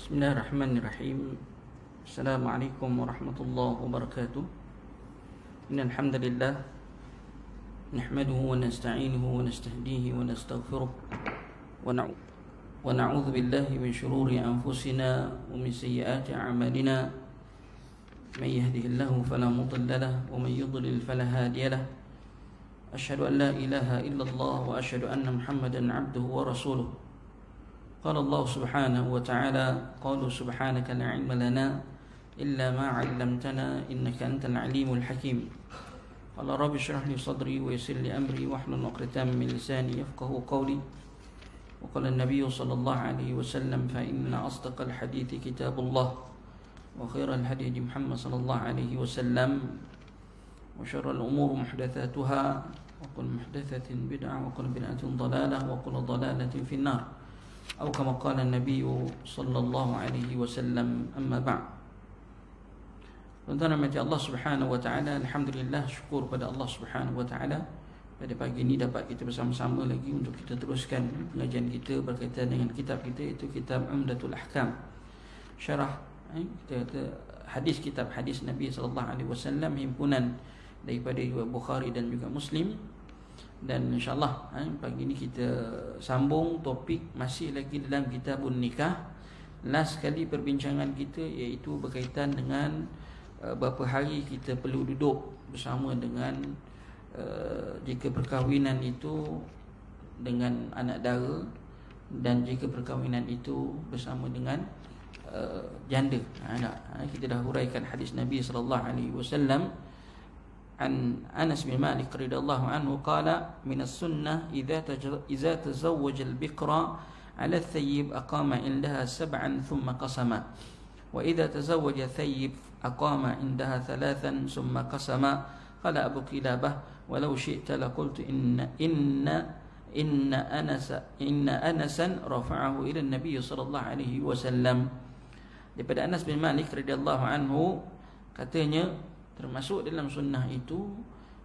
Bismillahirrahmanirrahim. Assalamualaikum warahmatullahi wabarakatuh. Innal hamdalillah nahmaduhu wa nasta'inuhu wa nastahdihi wa nastaghfiruh wa na'udzu billahi min shururi anfusina wa min sayyiati a'malina. May yahdihillahu fala mudilla lahu wa may yudlil fala hadiya lahu. Asyhadu an la ilaha illallah wa asyhadu anna Muhammadan 'abduhu wa rasuluh. قال الله سبحانه وتعالى قالوا سبحانك لا علم لنا إلا ما علمتنا إنك أنت العليم الحكيم قال رب اشرح لي صدري ويسر لي أمري واحلل عقدة من لساني يفقهوا قولي وقال النبي صلى الله عليه وسلم فإن أصدق الحديث كتاب الله وخير الهدي محمد صلى الله عليه وسلم وشر الأمور محدثاتها وكل محدثة بدعة وكل بدعة ضلالة وكل ضلالة في النار atau kama qala Nabi sallallahu alaihi wasallam. Amma ba'd. Tuan-tuan dan puan Allah Subhanahu wa taala, alhamdulillah, syukur pada Allah Subhanahu wa taala pada pagi ini dapat kita bersama-sama lagi untuk kita teruskan pengajian kita berkaitan dengan kitab kita, iaitu kitab Umdatul Ahkam. Syarah hadis, kitab hadis Nabi sallallahu alaihi wasallam, himpunan daripada Bukhari dan juga Muslim. Dan insyaAllah pagi ini kita sambung topik masih lagi dalam kitabun nikah. Last kali perbincangan kita iaitu berkaitan dengan berapa hari kita perlu duduk bersama dengan jika perkahwinan itu dengan anak dara dan jika perkahwinan itu bersama dengan janda. Kita dah huraikan hadis Nabi sallallahu alaihi wasallam. عن أنس بن مالك رضي الله عنه قال من السنة إذا تزوج البكر على الثيب أقام عندها 7 ثم قسم وإذا تزوج الثيب أقام عندها 3 ثم قسم. قال أبو قلابة ولو شئت لقلت إن أنسا رفعه إلى النبي صلى الله عليه وسلم. Daripada Anas bin Malik radhiyallahu anhu, katanya termasuk dalam sunnah itu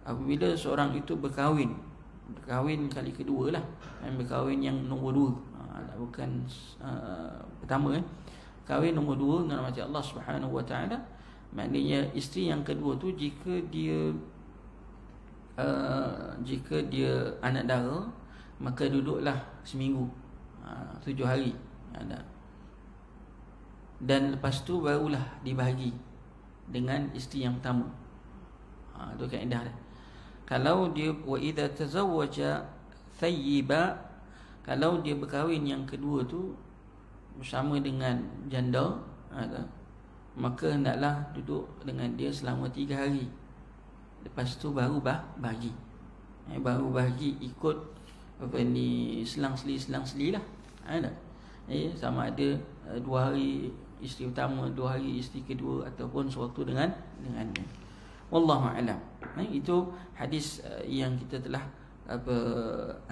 apabila seorang itu berkahwin kali kedua lah, berkahwin yang nombor 2, bukan pertama. Kahwin nombor 2 dengan mati Allah Subhanahu wa taala, maknanya isteri yang kedua tu jika dia anak dara, maka duduklah seminggu, 7 hari dan lepas tu barulah dibahagi dengan isteri yang pertama. Itu kaedah dia. Kalau dia wa idza tazawwaja thayyiba, kalau dia berkahwin yang kedua tu bersama dengan janda, maka hendaklah duduk dengan dia selama 3 hari. Lepas tu baru bahagi. Baru bahagi ikut selang-seli lah. Sama ada 2 hari isteri utama, 2 hari isteri kedua, ataupun sewaktu dengan dia. Wallahu a'lam. Itu hadis yang kita telah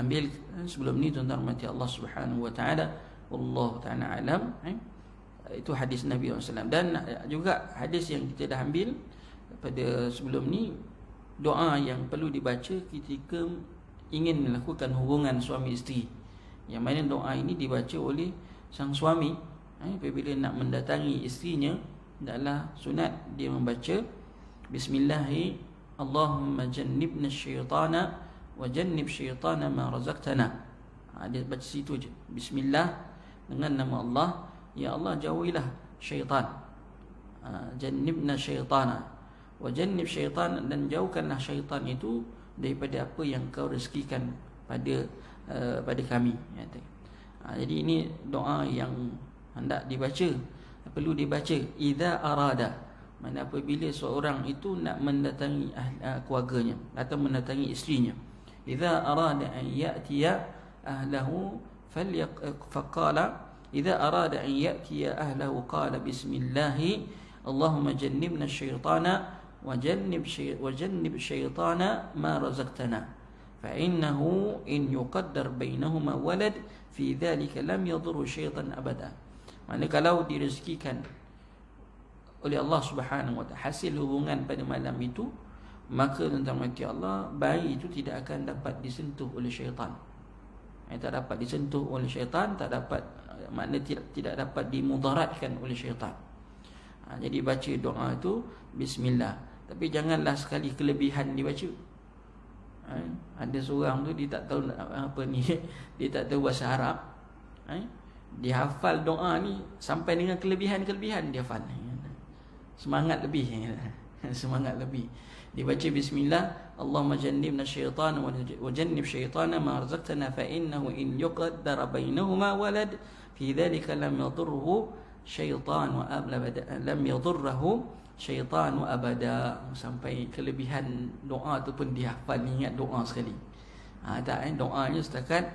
ambil sebelum ni, tuan-tuan mati Allah Subhanahu wa taala. Wallahu ta'ala alam. Itu hadis Nabi SAW. Dan juga hadis yang kita dah ambil pada sebelum ni, doa yang perlu dibaca ketika ingin melakukan hubungan suami isteri, yang mana doa ini dibaca oleh sang suami apabila nak mendatangi isterinya. Adalah sunat dia membaca Bismillahi Allahumma jannibna syaitana wa jannib syaitana ma razaqtana. Dia baca situ je, Bismillah, dengan nama Allah, ya Allah jauhilah syaitan, jannibna syaitana wa jannib syaitan, dan jauhkanlah syaitan itu daripada apa yang kau rezekikan pada kami. Jadi ini doa yang hendak dibaca, perlu dibaca idza arada, mana apabila seorang itu nak mendatangi keluarganya atau mendatangi isterinya. Idza arada an ya'tiya ahlahu faqala idza arada an ya'tiya ahlahu qala bismillah Allahumma jannibna syaitana wa jannib syaitana ma razaqtana fa innahu in yuqaddar bainahuma walad fi dhalika lam yadhurru syaitan abada. Mana kalau direzekikan oleh Allah Subhanahu wa taala hasil hubungan pada malam itu, maka tentang mati Allah, bayi itu tidak akan dapat disentuh oleh syaitan. Tak dapat disentuh oleh syaitan, tak dapat makna tidak dapat dimudaratkan oleh syaitan. Jadi baca doa itu bismillah. Tapi janganlah sekali kelebihan dibaca. Ada seorang tu dia tak tahu apa ni, dia tak tahu bahasa Arab. Dia hafal doa ni sampai dengan kelebihan-kelebihan dia hafal. Semangat lebih. Semangat lebih. Dia baca bismillah, Allahumma jannibna syaitana wa jannib syaitana ma razaqtana fa innahu in yuqaddara bainahuma walad fi dhalika lam yadurruhu syaitan wa abada lam yadurruhu syaitan wa abada, sampai kelebihan doa tu pun dia hafal, ingat doa sekali. Doanya setakat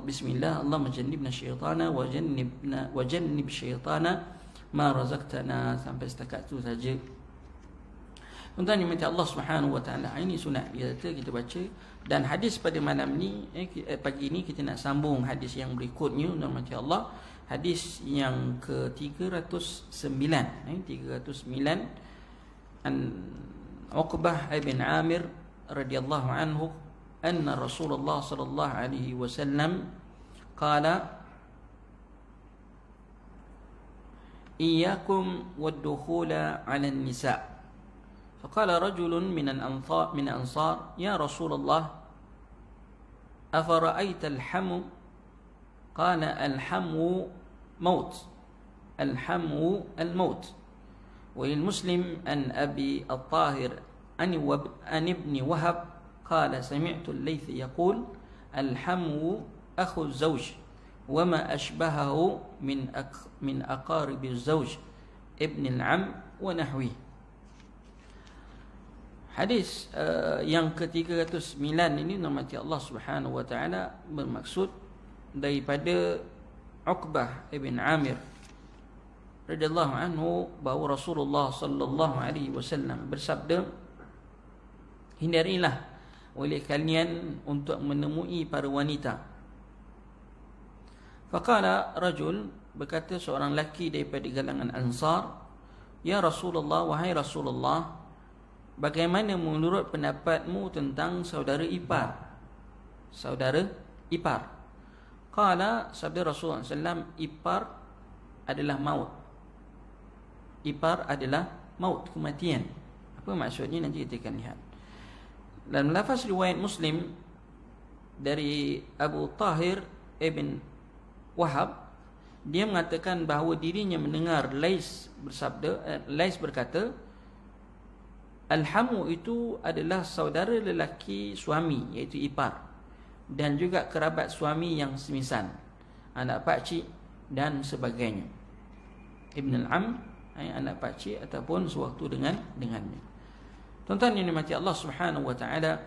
bismillah, Allahumma jannibna syaitana wa jannib syaitana ma razaqtana, sampai setakat tu saja. Tuan-tuan yang Allah Subhanahu wa taala, ini sunat kita baca. Dan hadis pada malam ni, pagi ni kita nak sambung hadis yang berikutnya. Tuan-tuan Allah, hadis yang ke-309, 309, an Uqbah ibn Amir radhiyallahu anhu anna Rasulullah sallallahu alaihi wasallam qala iyyakum wad-dukhula 'ala an-nisa'. فقال رجل من الأنصار يا رسول الله أفرأيت الحمو؟ قال الحمو موت، الحمو الموت. وللمسلم أن أبي الطاهر عن ابن وهب قال سمعت الليث يقول الحمو أخو الزوج وما أشبهه من أقارب الزوج ابن العم ونحوه. Hadis yang ke-309 ini namanya Allah Subhanahu wa taala bermaksud daripada Uqbah ibn Amir radhiyallahu anhu bahawa Rasulullah sallallahu alaihi wasallam bersabda, hindarilah oleh kalian untuk menemui para wanita. Faqala rajul, berkata seorang lelaki daripada kalangan Ansar, ya Rasulullah, wahai Rasulullah, bagaimana menurut pendapatmu tentang saudara ipar? Saudara ipar. Qala, sabda Rasulullah SAW, ipar adalah maut. Ipar adalah maut, kematian. Apa maksudnya nanti kita akan lihat. Dalam lafaz riwayat Muslim dari Abu Tahir ibn Wahab, dia mengatakan bahawa dirinya mendengar Lais bersabda, Lais berkata, Al-Hamu itu adalah saudara lelaki suami, iaitu ipar, dan juga kerabat suami yang semisal, anak pakcik dan sebagainya. Ibn al-Am, anak pakcik ataupun sewaktu dengannya. Tuan-tuan yang dimati Allah Subhanahu wa taala,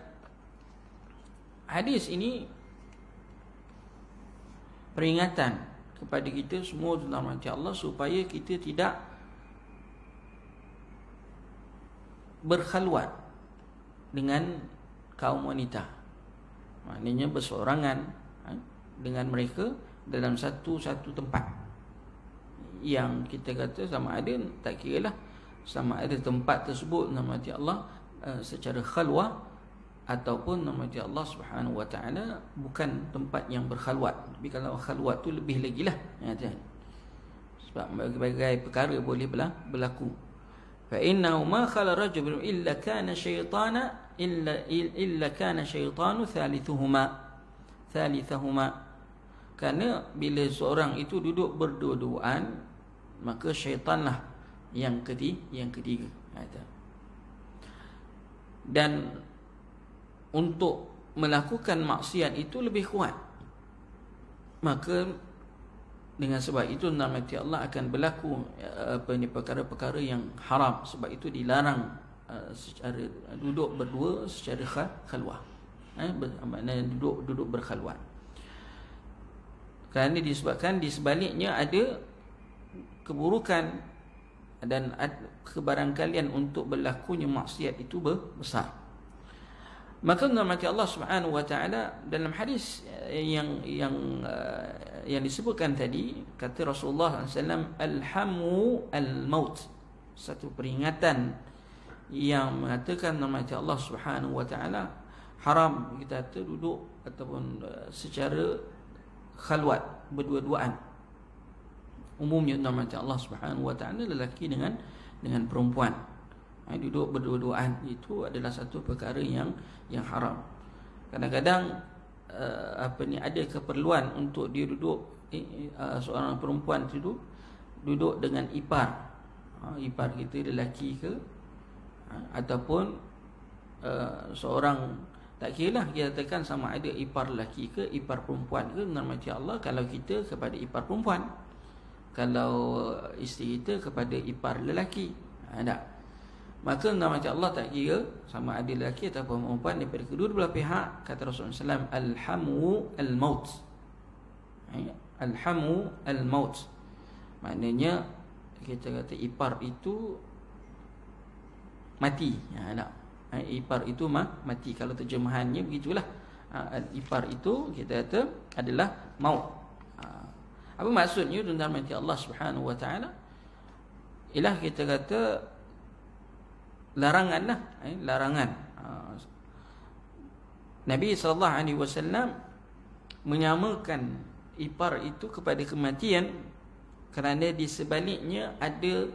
hadis ini peringatan kepada kita semua, tuan-tuan yang dimati Allah, supaya kita tidak berkhalwat dengan kaum wanita. Maknanya berseorangan dengan mereka dalam satu tempat. Yang kita kata sama ada, tak kira lah, sama ada tempat tersebut nama Allah secara khalwah, ataupun nama Allah Subhanahu wa taala bukan tempat yang berkhalwat. Tapi kalau khalwat tu lebih lagi lah, sebab berbagai perkara boleh berlaku. فإنه ما خلا رجل إلا كان شيطان ثالثهما. Kerana bila seorang itu duduk berdua-duaan, maka syaitanlah yang ketiga. Dan untuk melakukan maksiat itu lebih kuat, maka dengan sebab itu namanya Allah akan berlaku perkara-perkara yang haram. Sebab itu dilarang secara duduk berdua secara khalwah, maknanya duduk berkhalwat. Kerana disebabkan di sebaliknya ada keburukan dan kebarangkalian untuk berlakunya maksiat itu besar. Maka namanya Allah Subhanahu wa taala dalam hadis yang disebutkan tadi, kata Rasulullah SAW, Alhamu al-maut, satu peringatan yang mengatakan namanya Allah Subhanahu wa taala haram kita duduk ataupun secara khalwat, berdua-duaan. umumnya normatif Allah Subhanahu wa taala lelaki dengan perempuan duduk berdua-duaan, itu adalah satu perkara yang haram. Kadang-kadang ada keperluan untuk dia duduk, seorang perempuan itu duduk dengan ipar kita lelaki ke, ataupun seorang, tak kira lah kita katakan sama ada ipar lelaki ke ipar perempuan ke, normatif Allah kalau kita kepada ipar perempuan, kalau isteri kita kepada ipar lelaki, tak. Maka normatif Allah tak kira sama ada lelaki ataupun perempuan, daripada kedua belah pihak. Kata Rasulullah SAW, alhamu al-maut, alhamu al-maut, maknanya kita kata ipar itu mati, tak. Ipar itu mati, kalau terjemahannya begitulah. Ipar itu kita kata adalah maut. Apa maksudnya tuan-tuan mati Allah Subhanahu wa taala? Ialah kita kata larangan lah, larangan. Nabi SAW menyamakan ipar itu kepada kematian, kerana di sebaliknya ada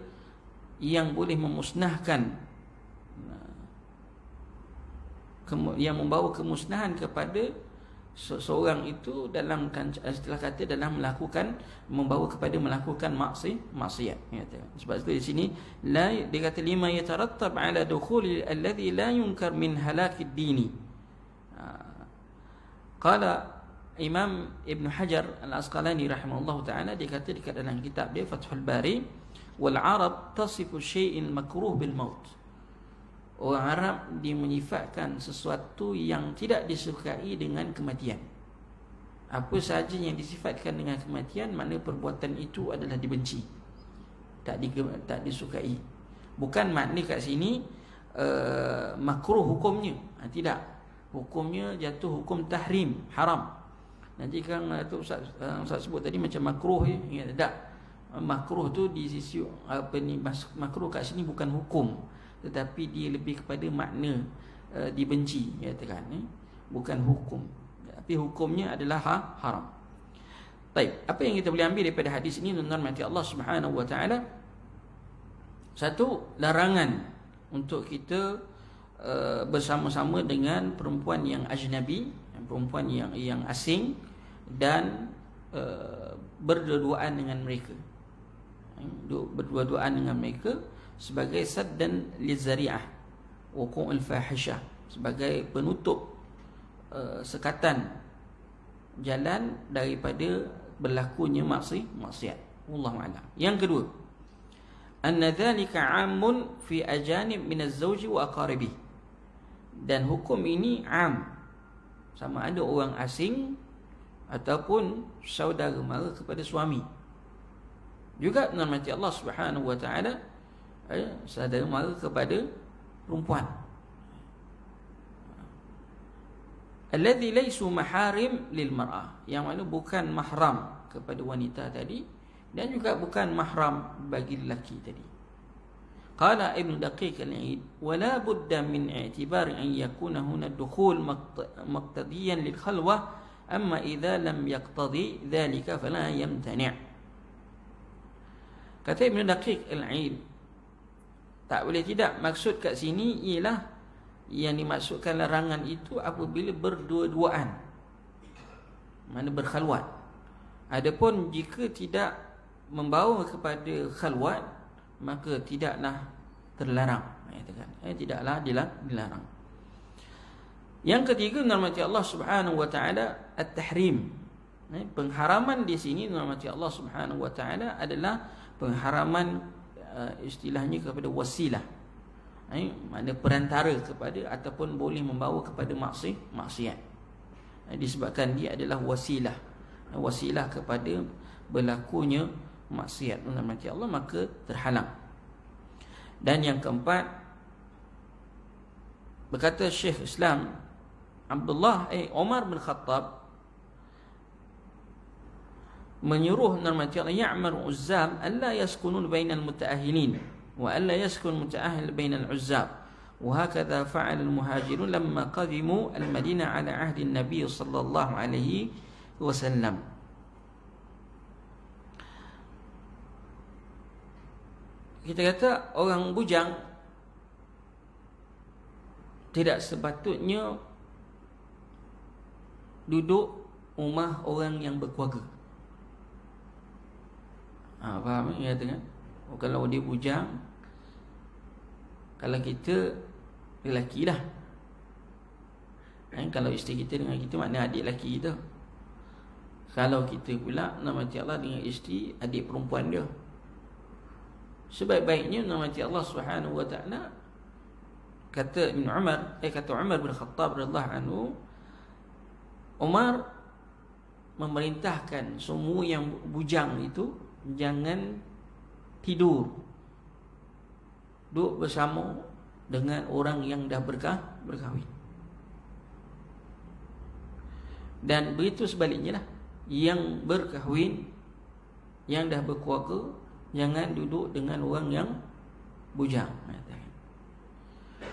yang boleh memusnahkan, yang membawa kemusnahan kepada seorang itu, dalam istilah kata dalam membawa kepada melakukan maksiat. Sebab itu di sini dia kata lima yatarattab ala dukhuli alladhi la yunkar min halakid dini. Qala Imam Ibn Hajar Al-Asqalani rahimahullah ta'ala, dia kata dekat dalam kitab dia Fathul Bari, wal Arab tasifu syai'in makruh bil maut. Orang Arab dia menyifatkan sesuatu yang tidak disukai dengan kematian. Apa sahaja yang disifatkan dengan kematian, makna perbuatan itu adalah dibenci, tak disukai. Bukan makna kat sini makruh hukumnya, tidak. Hukumnya jatuh hukum tahrim, haram. Nanti kan Ustaz sebut tadi macam makruh ya, tak. Makruh tu di sisi makruh kat sini bukan hukum, tetapi dia lebih kepada makna dibenci, katakan, bukan hukum, tapi hukumnya adalah haram. Baik, apa yang kita boleh ambil daripada hadis ini tuan-tuan mati Allah Subhanahu wa taala? Satu, larangan untuk kita bersama-sama dengan perempuan yang ajnabi, perempuan yang asing, dan berdua-duaan dengan mereka, berdua-duaan dengan mereka sebagai saddan lizari'ah wuqu'ul fahisyah, sebagai penutup sekatan jalan daripada berlakunya maksiat. Wallahu a'lam. Yang kedua, anna dhalika 'amun fi ajanib min az-zawj wa aqaribi. Dan hukum ini 'am, sama ada orang asing ataupun saudara mara kepada suami. Juga normatif Allah Subhanahu wa taala, saudara mara kepada perempuan. Alladhi laysu maharim lil mar'ah, yang mana bukan mahram kepada wanita tadi, dan juga bukan mahram bagi lelaki tadi. Qala Ibn Daqiq al-Eid, wala budda min i'tibar an yakuna huna dukhul maqtadiyan lil khalwa, amma idza lam yaqtadi dhalika fala yamtani'. Kata Ibn Daqiq al-Eid, tak boleh tidak, maksud kat sini ialah yang dimaksudkan larangan itu apabila berdua-duaan, mana berkhalwat. Adapun jika tidak membawa kepada khalwat, maka tidaklah terlarang, tidaklah dilarang. Yang ketiga, normatif Allah Subhanahu wa taala at-tahrim. Pengharaman di sini normatif Allah Subhanahu wa taala adalah pengharaman istilahnya kepada wasilah, mana perantara kepada ataupun boleh membawa kepada maksiat. Disebabkan dia adalah wasilah kepada berlakunya maksiat menurut Allah, maka terhalang. Dan yang keempat, berkata Syekh Islam Umar bin Khattab menyuruh normatif Allah, ya'mar uzzab alla yaskunun bainal mutaahilin wa alla yaskun mutaahil bainal uzzab, wa hakadha fa'ala al-muhajirun lamma qadimu al-Madinah ala ahdi an-nabi sallallahu alaihi wasallam. kita kata orang bujang tidak sepatutnya duduk rumah orang yang berkeluarga. Faham ya kata kan? Kalau dia bujang, kalau kita lelaki lah, kalau isteri kita dengan kita, maknanya adik lelaki kita. Kalau kita pula nak mati Allah dengan isteri adik perempuan dia, sebaik-baiknya nak mati Allah Subhanahu wa ta'ala, kata Ibn Umar, kata Umar bin Khattab radhiyallahu anhu, Umar memerintahkan semua yang bujang itu jangan tidur, duduk bersama dengan orang yang dah berkahwin. Dan begitu sebaliknya lah, yang berkahwin, yang dah berkeluarga, jangan duduk dengan orang yang bujang.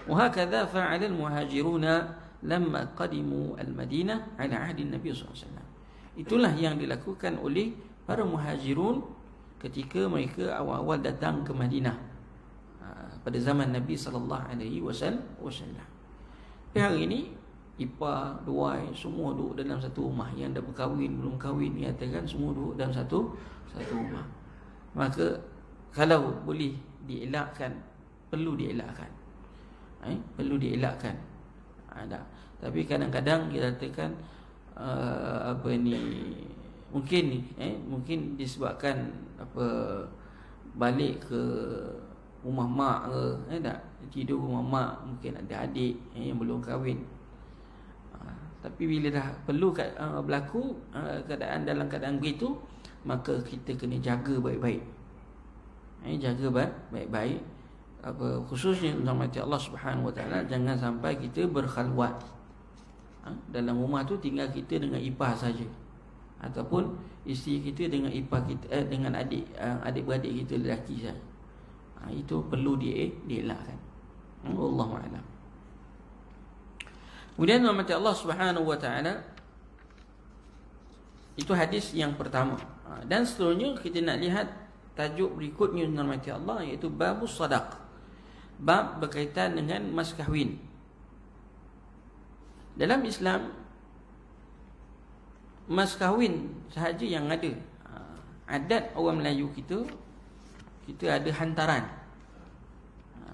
وهكذا فعل المهاجرون لما قدموا المدينة على عهد النبي صلى الله عليه وسلم. Itulah yang dilakukan oleh para muhajirun ketika mereka awal-awal datang ke Madinah pada zaman Nabi sallallahu alaihi wasallam. Hari ini ipar, duai semua duduk dalam satu rumah. Yang dah berkahwin, belum kahwin, nyatakan semua duduk dalam satu rumah. Maka kalau boleh dielakkan, perlu dielakkan. Perlu dielakkan. Tapi kadang-kadang kita katakan mungkin disebabkan balik ke rumah mak ke, tak tidur rumah mak, mungkin ada adik yang belum kahwin. Tapi bila dah perlu berlaku keadaan dalam keadaan begitu, maka kita kena jaga baik-baik. Jaga baik-baik, khususnya dalam hati Allah Subhanahu wa ta'ala, jangan sampai kita berkhalwat. Dalam rumah tu tinggal kita dengan ipar saja, ataupun isteri kita dengan ipar kita, dengan adik-beradik kita lelaki saja. Itu perlu dielakkan. Wallahu a'lam. Kemudian dalam hati Allah Subhanahu wa ta'ala, itu hadis yang pertama. Dan seterusnya kita nak lihat tajuk berikutnya dalam hati Allah, iaitu babus sadaq, bab berkaitan dengan mas kahwin. Dalam Islam, mas kahwin sahaja yang ada. Adat orang Melayu kita ada hantaran.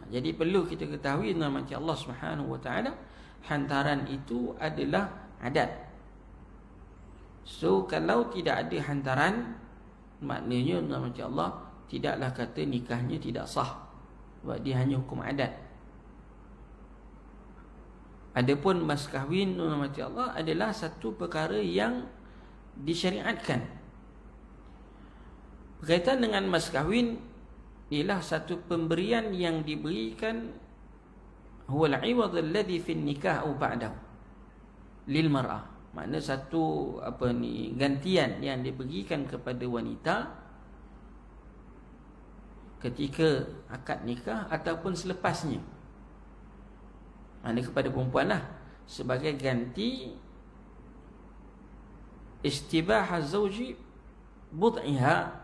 Jadi perlu kita ketahui dalam hati Allah Subhanahu wa ta'ala, hantaran itu adalah adat. So kalau tidak ada hantaran, maknanya dalam hati Allah tidaklah kata nikahnya tidak sah, sebab dia hanya hukum adat. Adapun mas kahwin dalam hati Allah adalah satu perkara yang disyariatkan. Berkaitan dengan mas kahwin, ialah satu pemberian yang diberikan, huwal iwad alladhi fi nikah au ba'dahu lil mar'ah. Makna satu gantian yang diberikan kepada wanita ketika akad nikah ataupun selepasnya. Makna kepada perempuan lah, sebagai ganti istibah zawji bud'iha,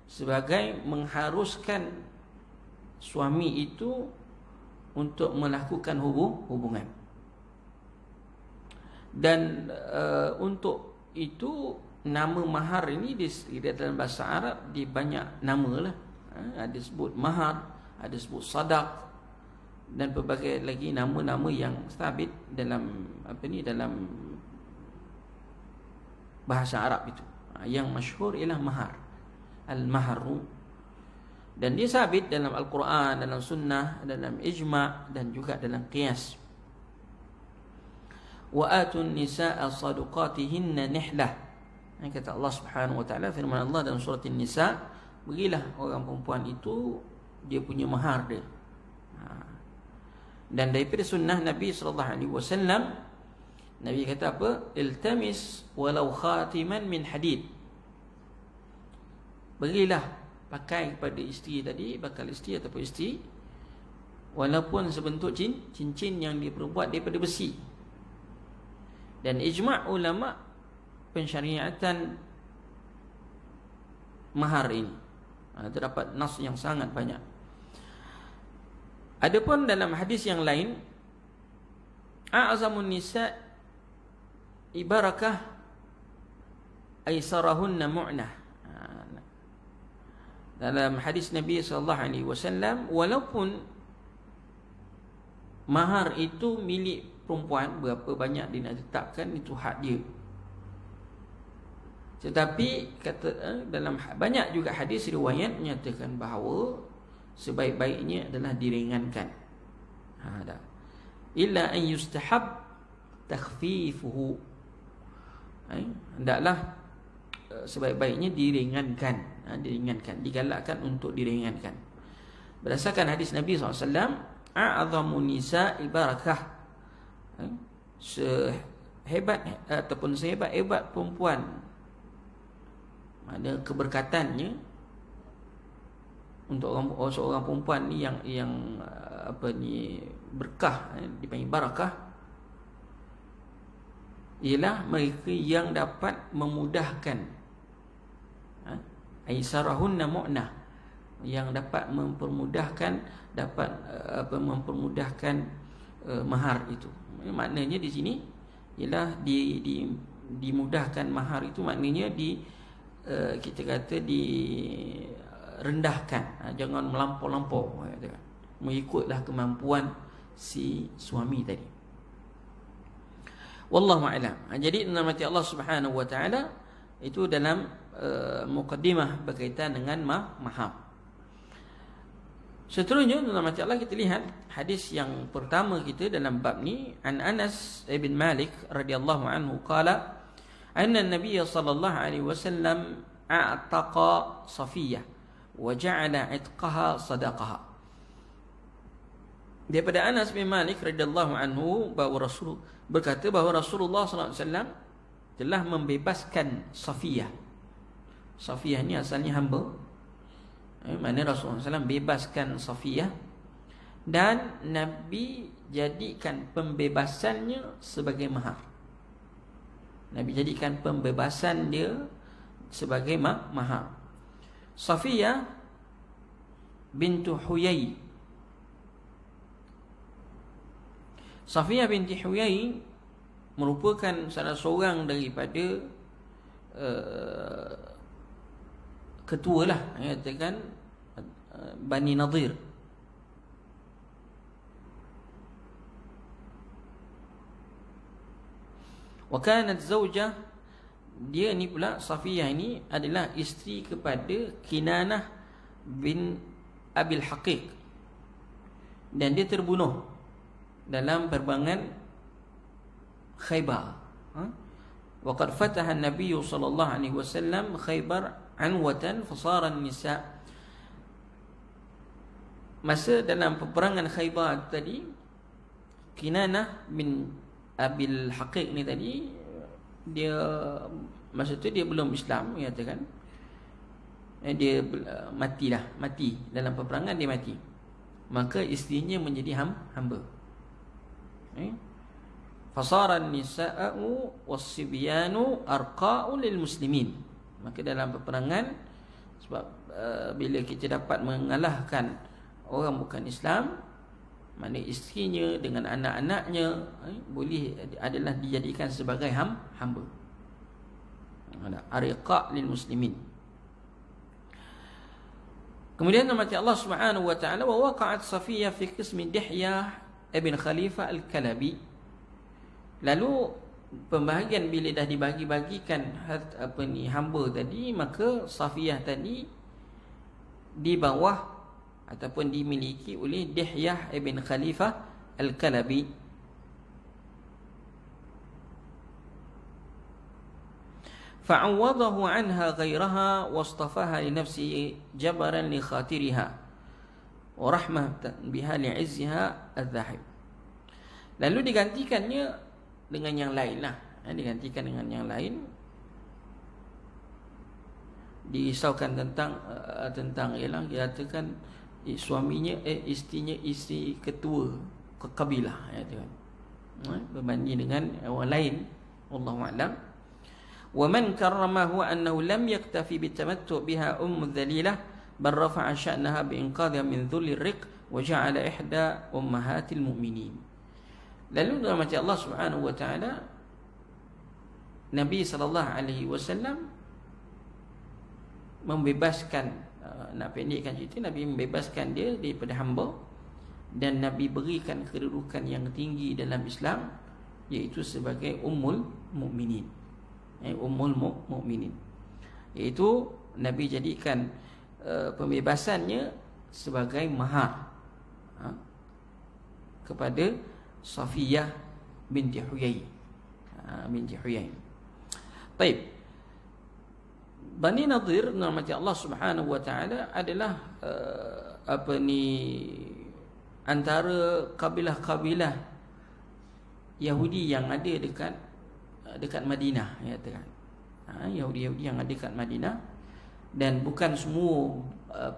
sebagai mengharuskan suami itu untuk melakukan hubungan. Dan untuk itu, nama mahar ini di dalam bahasa Arab di banyak nama lah. Ada sebut mahar, ada sebut sadaq, dan pelbagai lagi nama-nama yang sabit dalam dalam bahasa Arab itu. Yang masyhur ialah mahar, al-mahru, dan dia sabit dalam Al-Quran, dalam sunnah, dalam ijma' dan juga dalam qiyas. Wa atun nisaa sadaqatihinna nihlah. Kata Allah Subhanahu wa ta'ala, firman Allah dalam surah An-Nisa, berilah orang perempuan itu dia punya mahar dia. Dan daripada sunnah Nabi sallallahu alaihi wasallam, Nabi kata apa? Iltamis walau khatiman min hadid. Berilah, pakai kepada isteri tadi, bakal isteri ataupun isteri, walaupun sebentuk cincin yang diperbuat daripada besi. Dan ijma' ulama pensyariatan mahar ini, Terdapat nas yang sangat banyak. Adapun dalam hadis yang lain, a'zamun nisa ibarakah aisarahunna mu'nah. Dalam hadis Nabi SAW, walaupun mahar itu milik perempuan, berapa banyak dia nak tetapkan, itu hak dia. Tetapi dalam banyak juga hadis riwayat menyatakan bahawa sebaik-baiknya adalah diringankan. Illa an yustahab takhfifuhu. Hendaklah sebaik-baiknya diringankan, digalakkan untuk diringankan. Berdasarkan hadis Nabi SAW, a'zamu nisa ibarakah, sehebat ataupun sehebat-hebat perempuan, ada keberkatannya untuk seorang perempuan ni yang berkah, dipanggil barakah, ialah mereka yang dapat memudahkan, aisarahunna mu'nah, yang dapat mempermudahkan, mahar itu. Maknanya di sini ialah dimudahkan mahar itu, maknanya kita kata direndahkan, jangan melampau-lampau, mengikutlah kemampuan si suami tadi. Wallahu a'lam. Jadi nama Allah Subhanahu wa taala itu dalam muqaddimah berkaitan dengan mahar. Seterusnya nama Allah, kita lihat hadis yang pertama kita dalam bab ni. An Anas bin Malik radhiyallahu anhu qala anna an-nabiy sallallahu alaihi wasallam a'taqa Safiyah wa ja'ala 'itqaha sadaqaha. Daripada Anas bin Malik radhiyallahu anhu bahawa Rasulullah sallallahu alaihi wasallam telah membebaskan Safiyah. Safiyah ni asalnya hamba. Mana Rasulullah SAW bebaskan Safiyah, dan Nabi jadikan pembebasannya sebagai mahar. Nabi jadikan pembebasan dia sebagai mahar. Safiyah bintu Huyai. Safiyah binti Huyai merupakan salah seorang daripada ketua lah, katakan Bani Nadir. Wa kanat zawjah, dia ni pula Safiyah ini adalah isteri kepada Kinanah bin Abil Haqiq, dan dia terbunuh dalam perbangan Khaybar. Wa qad fataha an-nabiy sallallahu alaihi wasallam Khaybar anwatan fasara an-nisa. Masa dalam peperangan Khaybar tadi, Kinanah bin Abil Haqiq ni tadi, dia masa tu dia belum Islam, katakan dia mati dalam peperangan, dia mati. Maka isterinya menjadi hamba. Fasara an-nisa'u was-sibyanu arqa'u lil muslimin. Maka dalam peperangan, sebab bila kita dapat mengalahkan orang bukan Islam, mana isterinya dengan anak-anaknya boleh adalah dijadikan sebagai hamba. Arqa' lil muslimin. Kemudian nama Allah Subhanahu wa taala, wa waqa'at Safiyah fi qismi Dihyah ibn Khalifah al-Kalabi. Lalu pembahagian bila dah dibagi-bagikan hamba tadi, maka Safiyah tadi di bawah ataupun dimiliki oleh Dihyah ibn Khalifah al-Kalabi. Fa'awadahu anha ghairaha wastafaha li nafsihi jabaran li khatiriha wa rahmatan biha li'izziha al-dhahib. Lalu digantikannya dengan yang lain lah. Digantikan dengan yang lain. Dirisaukan tentang ialah dikatakan suaminya isterinya isteri ketua kabilah, berbanding dengan orang lain. Wallahu a'lam. Wa man karramahu annahu lam yaktafi bitamattu' biha ummu dhalilah bal rafa'a sya'naha biinqadhiha min dhulli riq wa ja'ala ihda ummahatil mu'minin. Lalu rahmat Allah Subhanahu wa taala, Nabi sallallahu alaihi wasallam membebaskan, nak pendekkan cerita, Nabi membebaskan dia daripada hamba, dan Nabi berikan kedudukan yang tinggi dalam Islam, iaitu sebagai ummul mukminin. Ummul mukminin, iaitu Nabi jadikan pembebasannya sebagai mahar kepada Safiyah binti Huyai. Baik. Bani Nadir, rahmati Allah Subhanahu wa taala, adalah antara kabilah-kabilah Yahudi yang ada dekat Madinah, ya kan. Yahudi yang ada dekat Madinah, dan bukan semua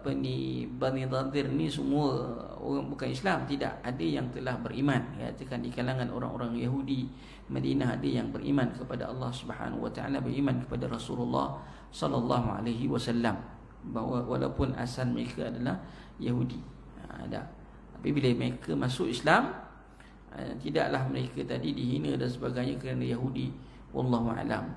Bani Nadir ni semua orang bukan Islam, tidak. Ada yang telah beriman, ya kan, di kalangan orang-orang Yahudi Madinah ada yang beriman kepada Allah Subhanahu wa taala, beriman kepada Rasulullah sallallahu alaihi wasallam, bahawa walaupun asal mereka adalah Yahudi, tapi bila mereka masuk Islam, tidaklah mereka tadi dihina dan sebagainya kerana Yahudi. Wallahu alam.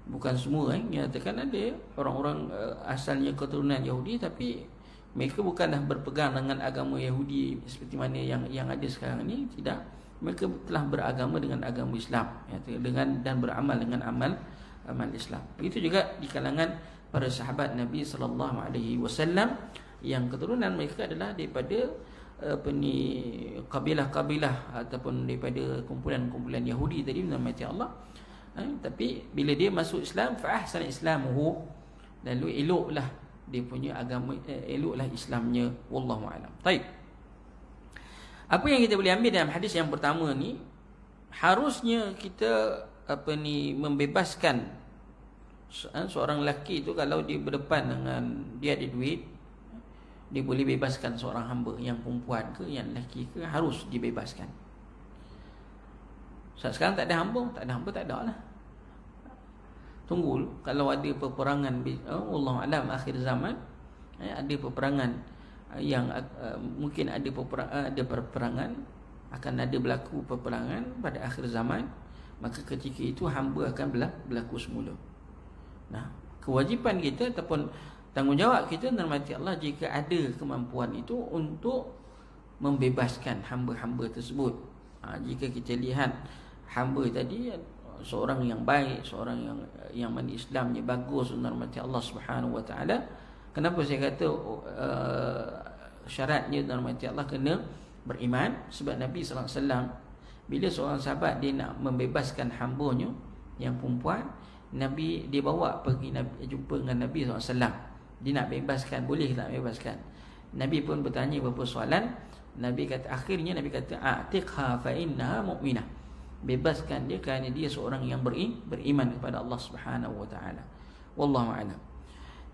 Bukan semua nyatakan ada orang-orang asalnya keturunan Yahudi, tapi mereka bukanlah berpegang dengan agama Yahudi seperti mana yang ada sekarang ni. Tidak, mereka telah beragama dengan agama Islam, dan beramal dengan amal Islam. Begitu juga di kalangan para sahabat Nabi sallallahu alaihi wasallam yang keturunan mereka adalah daripada kabilah-kabilah ataupun daripada kumpulan-kumpulan Yahudi tadi, mati Allah. Tapi bila dia masuk Islam, fa ahsana islamuhu, lalu eloklah dia punya agama, eloklah Islamnya. Wallahu a'lam. Baik. Apa yang kita boleh ambil dalam hadis yang pertama ni, harusnya kita membebaskan seorang lelaki itu kalau dia berdepan dengan dia ada duit, dia boleh bebaskan seorang hamba, yang perempuan ke yang lelaki ke, harus dibebaskan. Sekarang tak ada hamba, tak ada lah. Tunggu kalau ada peperangan, Allah alam akhir zaman, ada peperangan yang mungkin ada peperangan, akan ada berlaku peperangan pada akhir zaman, maka ketika itu hamba akan berlaku semula. Nah, kewajipan kita ataupun tanggungjawab kita, hormati Allah, jika ada kemampuan itu untuk membebaskan hamba-hamba tersebut. Jika kita lihat hamba tadi seorang yang baik, seorang yang mana Islamnya bagus, hormati Allah Subhanahu wa taala. Kenapa saya kata syaratnya, hormati Allah, kena beriman? Sebab Nabi sallallahu alaihi wasallam bila seorang sahabat dia nak membebaskan hambanya yang perempuan, Nabi dia bawa pergi jumpa dengan Nabi sallallahu alaihi wasallam. Dia nak bebaskan, boleh tak bebaskan? Nabi pun bertanya beberapa soalan. Akhirnya Nabi kata, atiqha fa innaha mu'minah. Bebaskan dia kerana dia seorang yang beriman kepada Allah Subhanahu wa taala. Wallahu a'lam.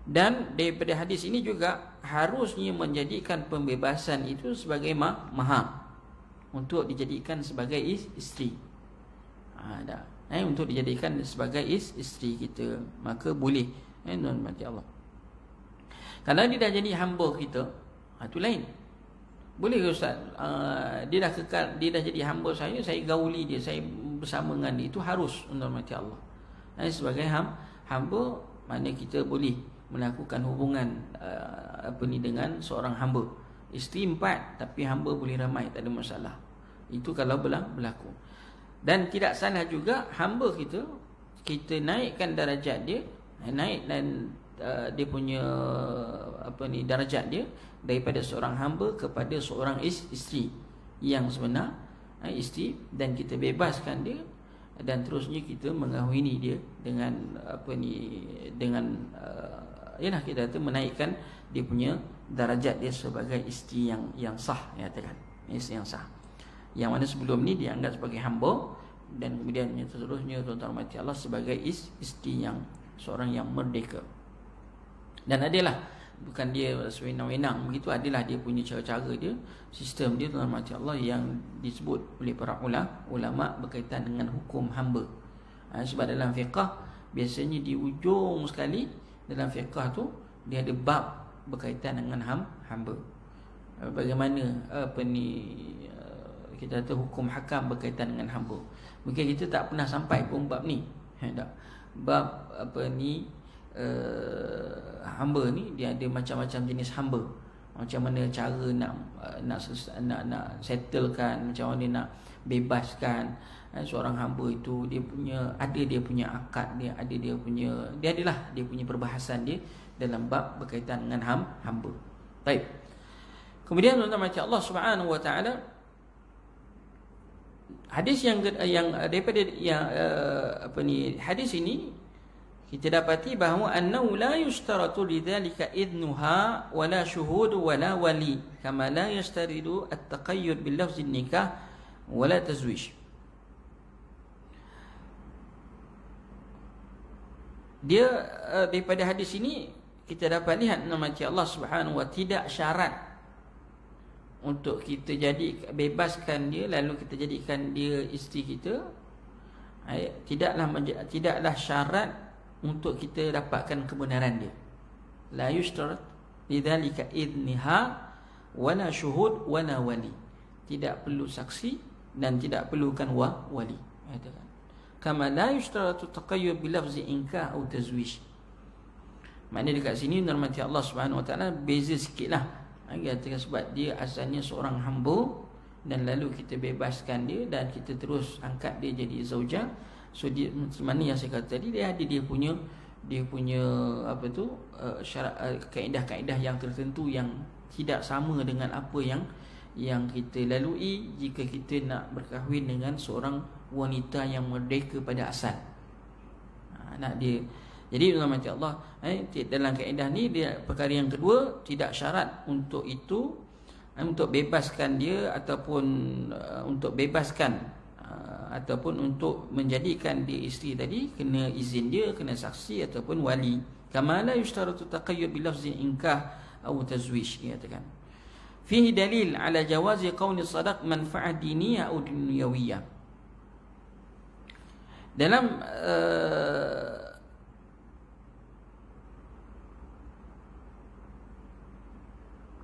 Dan daripada hadis ini juga harusnya menjadikan pembebasan itu sebagai mahar untuk dijadikan sebagai isteri. Untuk dijadikan sebagai isteri kita, maka boleh. Mati Allah. Kalau dia dah jadi hamba kita, itu lain. Boleh ke Ustaz? Dia dah kekal, dia dah jadi hamba saya gauli dia, saya bersama dengan dia, itu harus untuk mati Allah. Sebagai hamba, mana kita boleh melakukan hubungan dengan seorang hamba. Isteri 4, tapi hamba boleh ramai, tak ada masalah. Itu kalau berlaku. Dan tidak salah juga hamba kita naikkan darjat dia, naik dan dia punya darjat dia daripada seorang hamba kepada seorang isteri yang sebenar, isteri, dan kita bebaskan dia, dan terusnya kita mengahwini dia dengan ialah kita kata menaikkan dia punya darjat dia sebagai isteri yang sah, ya kan, isteri yang sah, yang mana sebelum ni dianggap sebagai hamba, dan kemudian seterusnya tuan-tuan mati Allah sebagai isteri yang seorang yang merdeka. Dan adalah bukan dia sewenang-wenang begitu, adalah dia punya cara-cara dia, sistem dia, tuan-tuan mati Allah, yang disebut oleh para ulama berkaitan dengan hukum hamba. Sebab dalam fiqh biasanya di ujung sekali dalam fiqh tu dia ada bab berkaitan dengan hamba. Bagaimana kita kata hukum hakam berkaitan dengan hamba. Mungkin kita tak pernah sampai pun bab ni. Tak. Bab hamba ni dia ada macam-macam jenis hamba. Macam mana cara nak settlekan, macam mana nak bebaskan seorang hamba itu. Dia punya akad dia, dia adalah dia punya perbahasan dia dalam bab berkaitan dengan hamba. Baik. Kemudian tuan-tuan macam Allah Subhanahu wa taala, hadis yang daripada hadis ini kita dapati bahawa annahu la yushtaratu lidzalika idnuha wala syuhud wala wali kama la yastaridu at-taqayyud bil lafz nikah wala tazwij. Dia daripada hadis ini kita dapat lihat nama Allah Subhanahu wa tidak syarat untuk kita bebaskan dia lalu kita jadikan dia isteri kita. Tidaklah syarat untuk kita dapatkan kebenaran dia. La yushtarat lidzalika idniha wala syuhud wala wali. Tidak perlu saksi dan tidak perlukan wali. Katakan kama la yushtaratu taqayyud bil lafzi inkah atau tazwij. Maknanya dekat sini normatif Allah Subhanahu wa taala beza sikitlah. Katakan sebab dia asalnya seorang hamba dan lalu kita bebaskan dia dan kita terus angkat dia jadi zaujah. So dia mana yang saya kata tadi, dia punya syarat, kaedah-kaedah yang tertentu yang tidak sama dengan apa yang kita lalui jika kita nak berkahwin dengan seorang wanita yang merdeka pada asal. Jadi dalam hati Allah, dalam kaedah ni dia perkara yang kedua, tidak syarat untuk itu, untuk bebaskan dia ataupun untuk bebaskan ataupun untuk menjadikan dia isteri tadi kena izin dia, kena saksi ataupun wali. Kama la yushtaratu taqayyud bil lafzi inkah atau tazwij, katakan. Fihi dalil ala jawazi qauli sadaq manfa'ah diniyah atau dunyawiyah. Dalam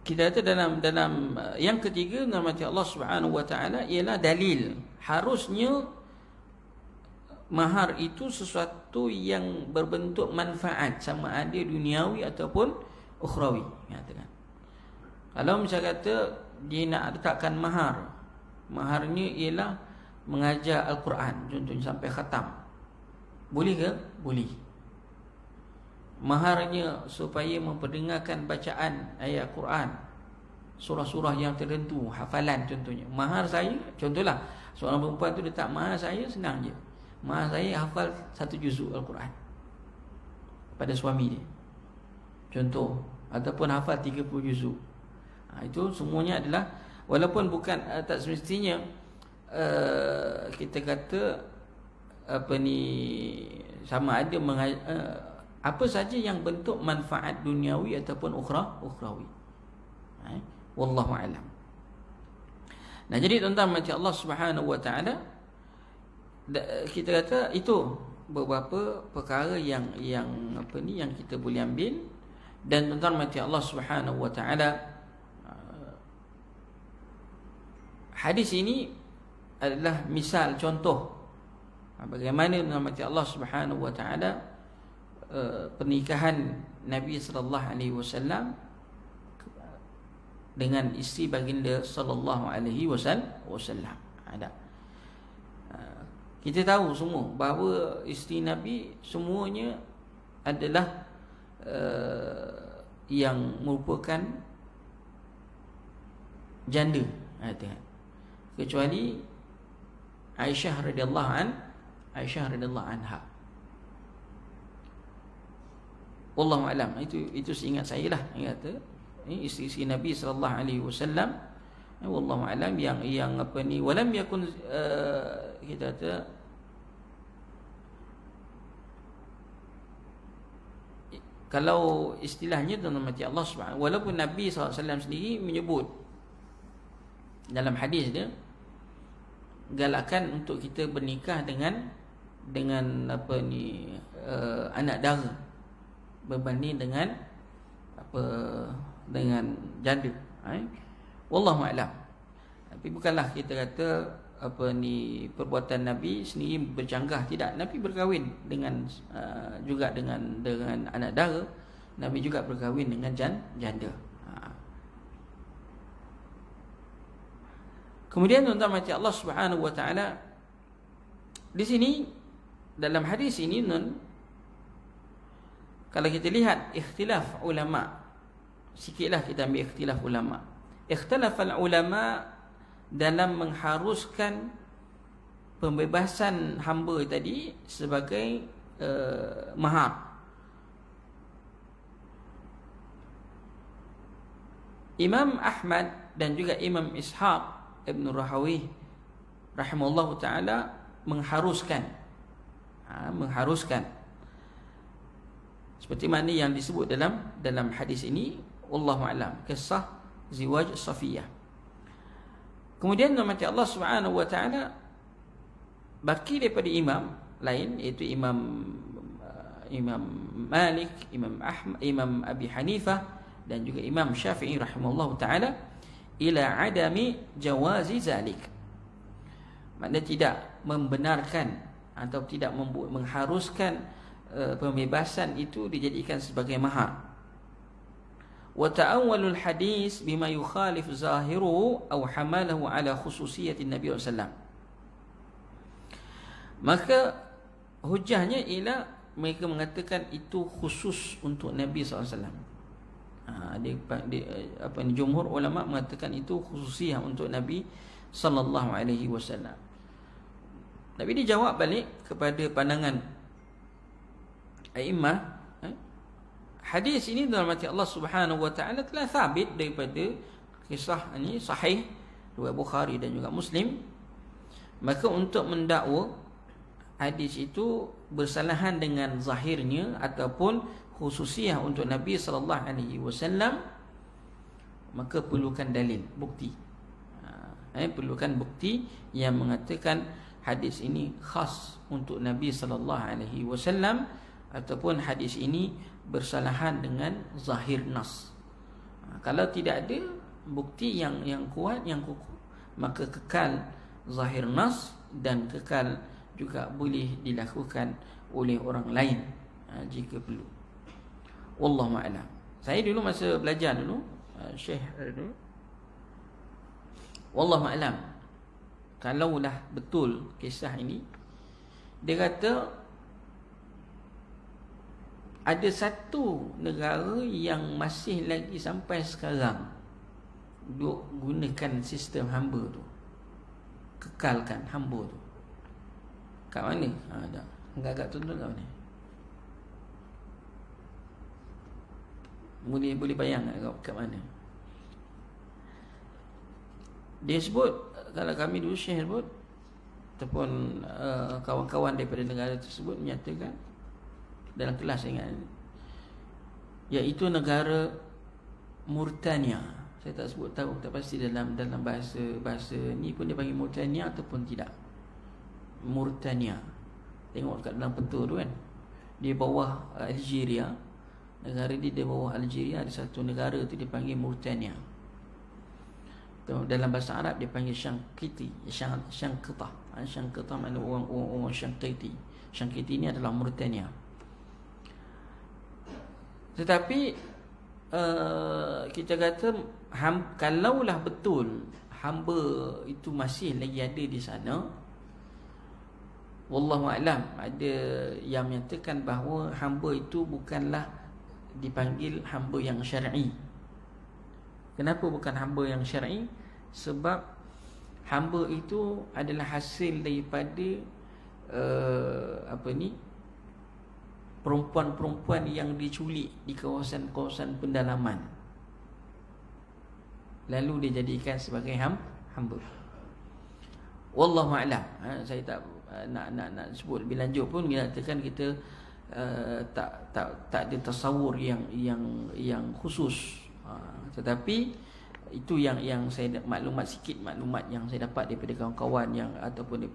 kita kata dalam yang ketiga nama Allah Subhanahu wa taala ialah dalil harusnya mahar itu sesuatu yang berbentuk manfaat, sama ada duniawi ataupun ukhrawi. Katakan kalau misalnya kata dia nak letakkan maharnya ialah mengajar Al-Quran contohnya sampai khatam, boleh ke? Boleh. Maharnya supaya memperdengarkan bacaan ayat Quran, surah-surah yang tertentu, hafalan contohnya. Mahar saya, contohlah seorang perempuan tu letak mahar saya, senang je. Mahar saya hafal 1 juzuk Al-Quran pada suami dia, contoh, ataupun hafal 30 juzuk. Itu semuanya adalah, walaupun bukan tak semestinya kita kata sama ada apa saja yang bentuk manfaat duniawi ataupun ukhrawi. Wallahu a'lam. Nah, jadi tuan-tuan macam Allah Subhanahu wa taala, kita kata itu beberapa perkara yang kita boleh ambil. Dan tuan-tuan macam Allah Subhanahu wa taala, hadis ini adalah misal contoh bagaimana tuan-tuan macam Allah Subhanahu wa taala pernikahan Nabi sallallahu alaihi wasallam dengan isteri baginda sallallahu alaihi wasallam. Kita tahu semua bahawa isteri Nabi semuanya adalah yang merupakan janda, kecuali Aisyah radhiyallahu anha. Wallahu a'lam. Itu seingat saya lah, kata isteri Nabi sallallahu alaihi wasallam, wallahu a'lam, yang walam yakun, kita kata kalau istilahnya dalam mati Allah Subhanahu, walaupun Nabi SAW sendiri menyebut dalam hadis dia galakan untuk kita bernikah dengan anak dara berbanding dengan janda. Wallahu a'lam. Tapi bukanlah kita kata perbuatan Nabi sendiri bercanggah, tidak. Nabi berkahwin dengan juga dengan anak dara. Nabi juga berkahwin dengan janda. Kemudian tuan-tuan mati Allah Subhanahu wa taala, di sini dalam hadis ini kalau kita lihat ikhtilaf ulama, sikitlah kita ambil ikhtilaf ulama. Ikhtilafal ulama dalam mengharuskan pembebasan hamba tadi sebagai mahar. Imam Ahmad dan juga Imam Ishaq Ibn Rahawih rahimahullah ta'ala mengharuskan seperti mana yang disebut dalam hadis ini. Wallahu a'lam. Kisah Ziwaj Safiyah. Kemudian nama Allah Subhanahu wa taala baki daripada imam lain, iaitu Imam Malik, Imam Ahmad, Imam Abi Hanifah dan juga Imam Syafi'i rahimahullah taala ila adami jawazi zalik. Maknanya tidak membenarkan atau tidak mengharuskan pembebasan itu dijadikan sebagai mahar. Wa ta'awwalul hadis bima yukhalif zahiruhu aw hamalahu ala khususiyati Nabi sallallahu alaihi wasallam. Maka hujahnya ialah mereka mengatakan itu khusus untuk Nabi sallallahu alaihi wasallam. Jumhur ulama mengatakan itu khususiyah untuk Nabi sallallahu alaihi wasallam. Nabi dijawab balik kepada pandangan a'immah. Hadis ini dalam hati Allah Subhanahu wa taala telah sabit daripada kisah ini sahih riwayat Bukhari dan juga Muslim. Maka untuk mendakwa hadis itu bersalahan dengan zahirnya ataupun khususiyah untuk Nabi sallallahu alaihi wasallam, maka perlukan dalil, bukti. Perlukan bukti yang mengatakan hadis ini khas untuk Nabi sallallahu alaihi wasallam ataupun hadis ini bersalahan dengan zahir nas. Kalau tidak ada bukti yang kuat, yang kukuh, maka kekal zahir nas dan kekal juga boleh dilakukan oleh orang lain jika perlu. Wallahu a'lam. Saya dulu masa belajar dulu, Syekh dulu, wallahu a'lam, kalaulah betul kisah ini, dia kata ada satu negara yang masih lagi sampai sekarang duk gunakan sistem hamba tu, kekalkan hamba tu. Kat mana? Dah. Agak-agak tuntun kat mana? Boleh bayang kat mana? Dia sebut, kalau kami dulu Syekh sebut ataupun kawan-kawan daripada negara tersebut menyatakan dalam kelas ingat, iaitu negara Mauritania. Saya tak sebut tahu, tak pasti dalam bahasa ni pun dia panggil Mauritania ataupun tidak. Mauritania. Tengok kat dalam peta tu kan, di bawah Algeria. Negara di bawah Algeria ada satu negara tu dia panggil Mauritania. Dalam bahasa Arab dia panggil Syankiti, Syankita. Syankita makna orang Syankiti. Syankiti ni adalah Mauritania. Tetapi kita kata kalaulah betul hamba itu masih lagi ada di sana, wallahu a'lam, ada yang menyatakan bahawa hamba itu bukanlah dipanggil hamba yang syar'i. Kenapa bukan hamba yang syar'i? Sebab hamba itu adalah hasil daripada perempuan-perempuan yang diculik di kawasan-kawasan pendalaman, lalu dia jadikan sebagai hamba. Wallahu a'lam. Saya tak nak sebut lebih lanjut pun, dia katakan kita tak ada tasawur yang khusus. Tetapi itu yang saya maklumat yang saya dapat daripada kawan-kawan yang ataupun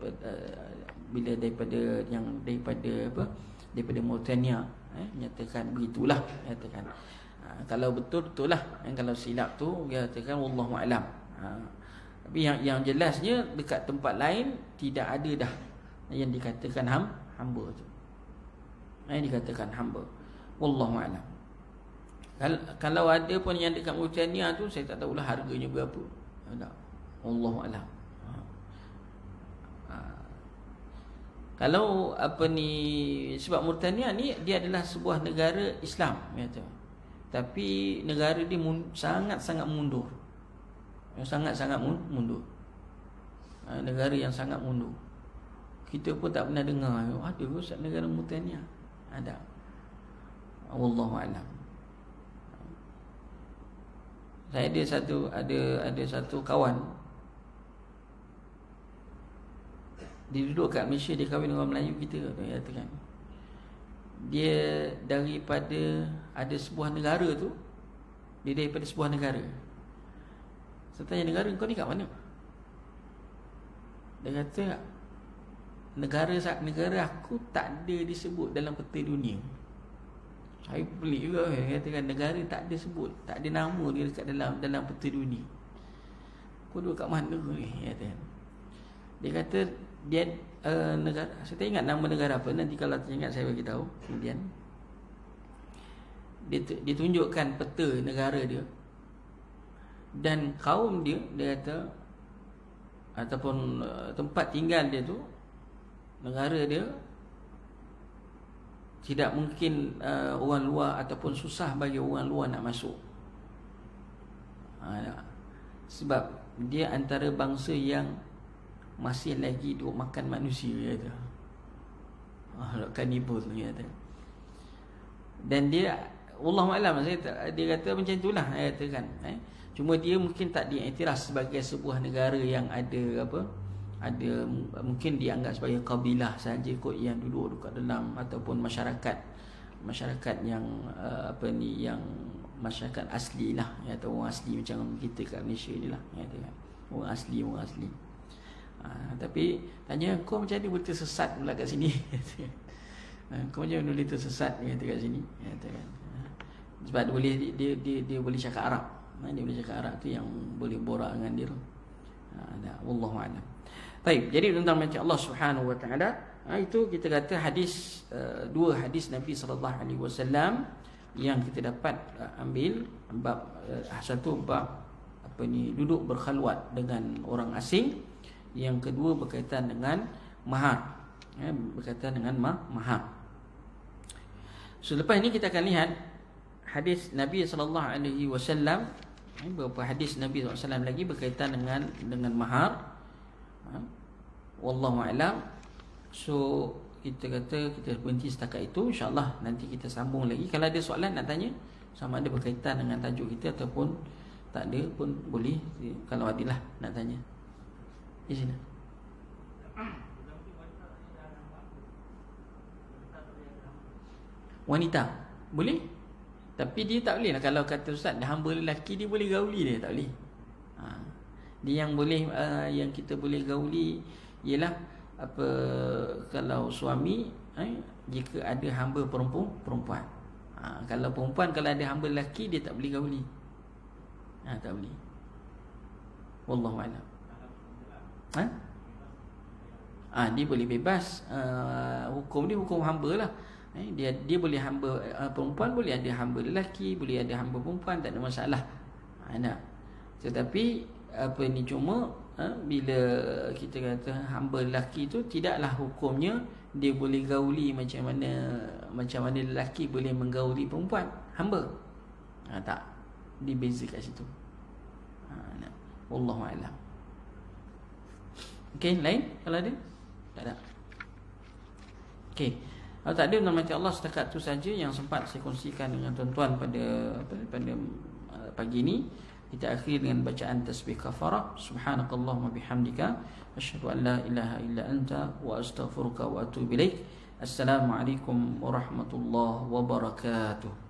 daripada Mauritania, menyatakan begitulah, menyatakan Kalau betul lah, kalau silap tu dia katakan wallahu alam. Tapi yang jelasnya dekat tempat lain tidak ada dah yang dikatakan hamba tu. Yang dikatakan hamba. Wallahu alam. Kalau ada pun yang dekat Mauritania tu, saya tak tahulah harganya berapa. Tak. Wallahu alam. Kalau sebab Mauritania ni dia adalah sebuah negara Islam, kata. Tapi negara dia sangat-sangat mundur. Sangat-sangat mundur. Negara yang sangat mundur. Kita pun tak pernah dengar ada ke negara Mauritania. Ada. Wallahu alam. Saya ada satu kawan, dia duduk kat Malaysia, dia kahwin dengan orang Melayu kita, dia katakan. Dia daripada ada sebuah negara tu, dia daripada sebuah negara. Saya tanya, negara kau ni kat mana? Dia kata, negara aku tak ada disebut dalam peta dunia. Saya pelik juga. Dia katakan negara tak ada sebut, tak ada nama dia dekat dalam peta dunia. Kau duduk kat mana ni? Dia kata dia negara, saya tak ingat nama negara apa, nanti kalau ingat saya bagi tahu. Kemudian dia tunjukkan peta negara dia dan kaum dia kata, ataupun tempat tinggal dia tu, negara dia tidak mungkin orang luar ataupun susah bagi orang luar nak masuk. Sebab dia antara bangsa yang masih lagi duk makan manusia, dia kata. Kanibal, dia kata. Dan dia, Wallahualam, dia kata macam itulah, dia katakan. Cuma dia mungkin tak diiktiraf sebagai sebuah negara yang ada mungkin dianggap sebagai kabilah saja kot yang duduk dekat dalam, ataupun masyarakat yang yang masyarakat asli lah, atau orang asli macam kita kat Malaysia ni lah, orang asli. Tapi tanya, kau macam mana boleh tersesat pula kat sini? Kau macam mana boleh tersesat kat sini? Sebab dia boleh cakap Arab. Dia boleh cakap Arab tu yang boleh borak dengan dia tu. Wallahu a'lam. Baik, jadi tentang macam Allah Subhanahu wa taala, itu kita kata hadis, dua hadis Nabi sallallahu alaihi wasallam yang kita dapat ambil bab, satu bab duduk berkhalwat dengan orang asing, yang kedua berkaitan dengan mahar, berkaitan dengan mahar. So lepas ini kita akan lihat hadis Nabi sallallahu alaihi wasallam, beberapa hadis Nabi sallallahu alaihi wasallam lagi berkaitan dengan mahar. Wallahu a'lam. So kita kata kita berhenti setakat itu, insya-Allah nanti kita sambung lagi. Kalau ada soalan nak tanya, sama ada berkaitan dengan tajuk kita ataupun tak ada pun boleh, kalau adalah nak tanya. Di sini. Wanita boleh, tapi dia tak boleh lah. Kalau kata ustaz, dah hamba lelaki, dia boleh gauli, dia tak boleh. Dia yang boleh, yang kita boleh gauli ialah kalau suami, jika ada hamba perempuan. Kalau perempuan, kalau ada hamba lelaki, dia tak boleh gauli. Tak boleh. Wallahu a'lam. Dia boleh bebas. Hukum dia hukum hamba lah. Dia boleh hamba perempuan, boleh ada hamba lelaki, boleh ada hamba perempuan, tak ada masalah. Tetapi cuma bila kita kata hamba lelaki tu, tidaklah hukumnya dia boleh gauli macam mana lelaki boleh menggauli perempuan hamba. Tak, dia beza kat situ. Wallahu a'lam. Okey, lain kalau ada? Tak ada. Okey. Kalau tak ada, nama Allah, setakat tu saja yang sempat saya kongsikan dengan tuan-tuan pada pagi ini. Kita akhiri dengan bacaan tasbih kafarah. Subhanakallahumma bihamdika asyhadu an la ilaha illa anta wa astaghfiruka wa atubu ilaik. Assalamualaikum warahmatullahi wabarakatuh.